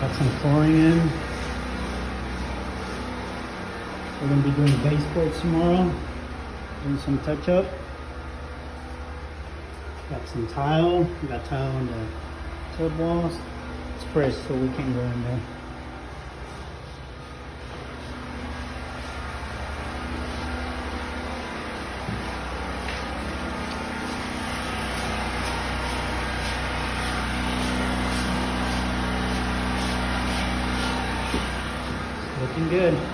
Got some flooring in. We're gonna be doing the baseboards tomorrow. Doing some touch up. Got some tile. We got tile on the tub walls. It's fresh, so we can't go in there. Looking good.